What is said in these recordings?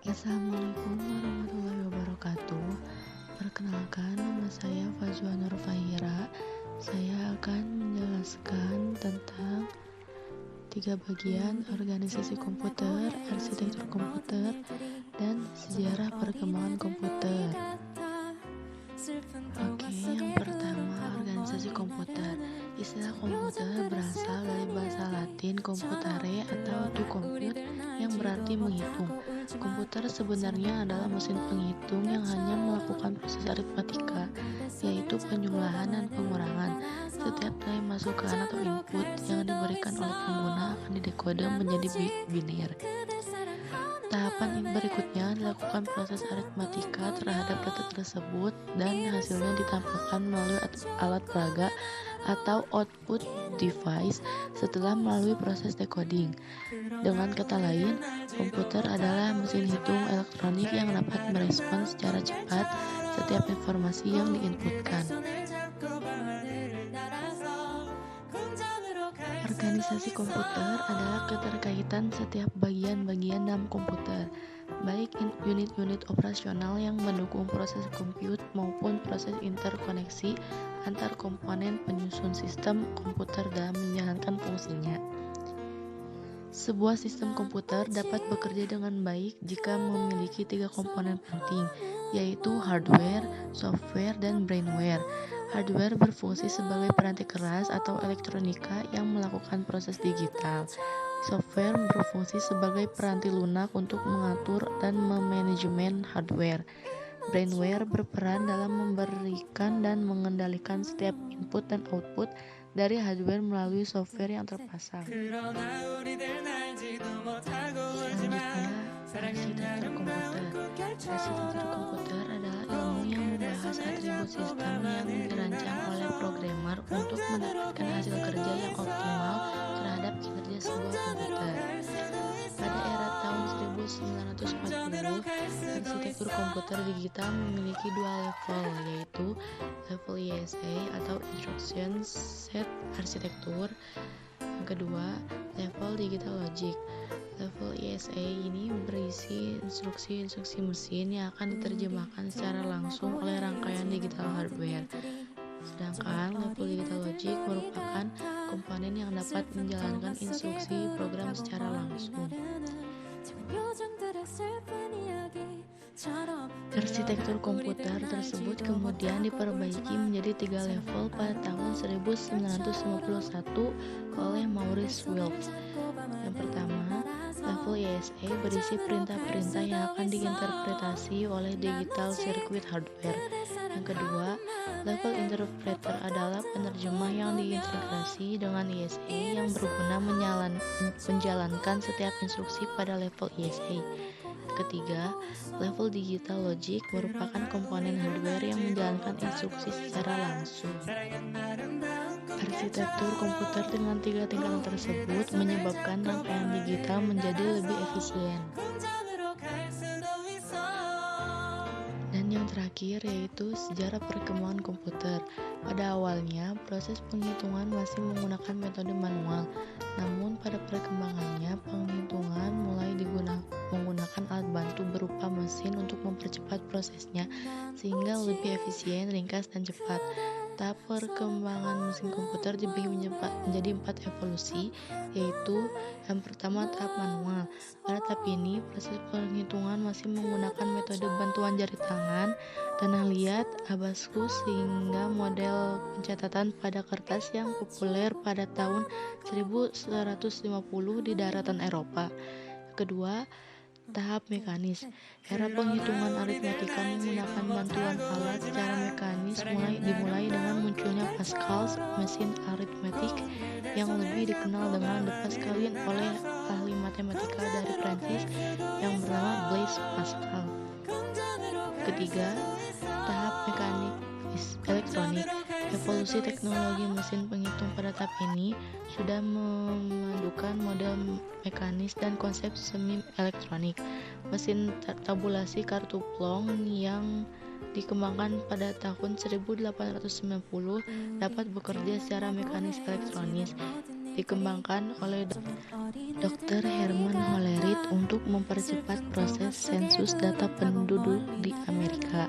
Assalamualaikum warahmatullahi wabarakatuh. Perkenalkan, nama saya Fazwa Nur Fahira. Saya akan menjelaskan tentang 3 bagian: organisasi komputer, arsitektur komputer, dan sejarah perkembangan komputer. Oke, yang pertama, organisasi komputer. Istilah komputer berasal dari bahasa Latin computare atau to compute, yang berarti menghitung. Komputer sebenarnya adalah mesin penghitung yang hanya melakukan proses aritmatika, yaitu penjumlahan dan pengurangan. Setiap nilai masukan atau input yang diberikan oleh pengguna akan didekode menjadi bit biner. Tahapan berikutnya dilakukan proses aritmatika terhadap data tersebut dan hasilnya ditampilkan melalui alat peraga atau output device setelah melalui proses decoding. Dengan kata lain, komputer adalah mesin hitung elektronik yang dapat merespons secara cepat setiap informasi yang diinputkan. Organisasi komputer adalah keterkaitan setiap bagian-bagian dalam komputer, baik unit-unit operasional yang mendukung proses compute maupun proses interkoneksi antar komponen penyusun sistem komputer dalam menjalankan fungsinya. Sebuah sistem komputer dapat bekerja dengan baik jika memiliki 3 komponen penting, yaitu hardware, software, dan brainware. Hardware berfungsi sebagai peranti keras atau elektronika yang melakukan proses digital. Software berfungsi sebagai peranti lunak untuk mengatur dan memanajemen hardware. Brainware berperan dalam memberikan dan mengendalikan setiap input dan output dari hardware melalui software yang terpasang. Selanjutnya, arsitektur komputer. Arsitektur komputer adalah ilmu yang membahas atribut sistem yang dirancang oleh programmer untuk mendapatkan hasil kerja yang optimal terhadap kinerja sebuah komputer. Pada era tahun 1940, arsitektur komputer digital memiliki 2 level, yaitu level ISA atau Instruction Set Arsitektur. Yang kedua, level Digital Logic. Level ISA ini berisi instruksi-instruksi mesin yang akan diterjemahkan secara langsung oleh rangkaian digital hardware. Sedangkan level Digital Logic merupakan komponen yang dapat menjalankan instruksi program secara langsung. Arsitektur komputer tersebut kemudian diperbaiki menjadi 3 level pada tahun 1951 oleh Maurice Wilks. Yang pertama, level ISA berisi perintah-perintah yang akan diinterpretasi oleh digital circuit hardware. Yang kedua, level interpreter adalah penerjemah yang diintegrasi dengan ISA yang berguna menjalankan setiap instruksi pada level ISA. Ketiga, level Digital Logic merupakan komponen hardware yang menjalankan instruksi secara langsung. Arsitektur komputer dengan 3 tingkatan tersebut menyebabkan rangkaian digital menjadi lebih efisien. Dan yang terakhir yaitu sejarah perkembangan komputer. Pada awalnya, proses penghitungan masih menggunakan metode manual, namun pada perkembangannya, penghitungan mulai menggunakan alat bantu berupa mesin untuk mempercepat prosesnya sehingga lebih efisien, ringkas, dan cepat. Tahap perkembangan mesin komputer dibagi menjadi 4 evolusi, yaitu yang pertama tahap manual. Pada tahap ini, proses penghitungan masih menggunakan metode bantuan jari tangan, tanah liat, abaskus, sehingga model pencatatan pada kertas yang populer pada tahun 1950 di daratan Eropa. Kedua, tahap mekanis. Era penghitungan aritmatika menggunakan bantuan alat secara mekanis dimulai dengan munculnya Pascal's mesin aritmetik yang lebih dikenal dengan The Pascalian oleh ahli matematika dari Prancis yang bernama Blaise Pascal. Ketiga, tahap mekanik elektronik. Evolusi teknologi mesin penghitung pada tahap ini sudah memadukan model mekanis dan konsep semi elektronik. Mesin tabulasi kartu plong yang dikembangkan pada tahun 1890 dapat bekerja secara mekanis elektronis. dikembangkan oleh Dr. Herman Hollerith untuk mempercepat proses sensus data penduduk di Amerika.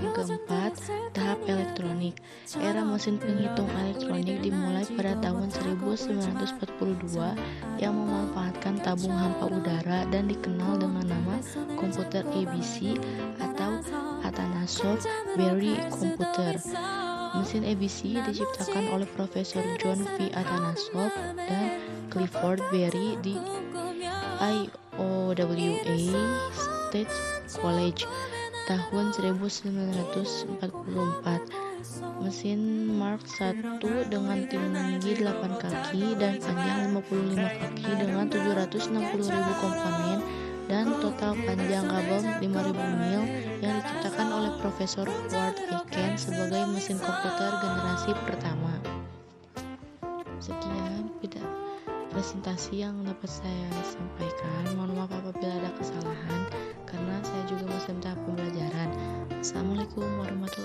Yang keempat, tahap elektronik. Era mesin penghitung elektronik dimulai pada tahun 1942 yang memanfaatkan tabung hampa udara dan dikenal dengan nama komputer ABC atau Atanasoff-Berry Computer. Mesin ABC diciptakan oleh Profesor John V. Atanasoff dan Clifford Berry di Iowa State College tahun 1944. Mesin Mark I dengan tinggi 8 kaki dan panjang 55 kaki dengan 760.000 komponen dan total panjang kabel 5.000 mil yang diciptakan oleh Profesor Howard Aiken sebagai mesin komputer generasi pertama. Sekian presentasi yang dapat saya sampaikan. Mohon maaf apabila ada kesalahan karena saya juga masih tahap pembelajaran. Assalamualaikum warahmatullahi wabarakatuh.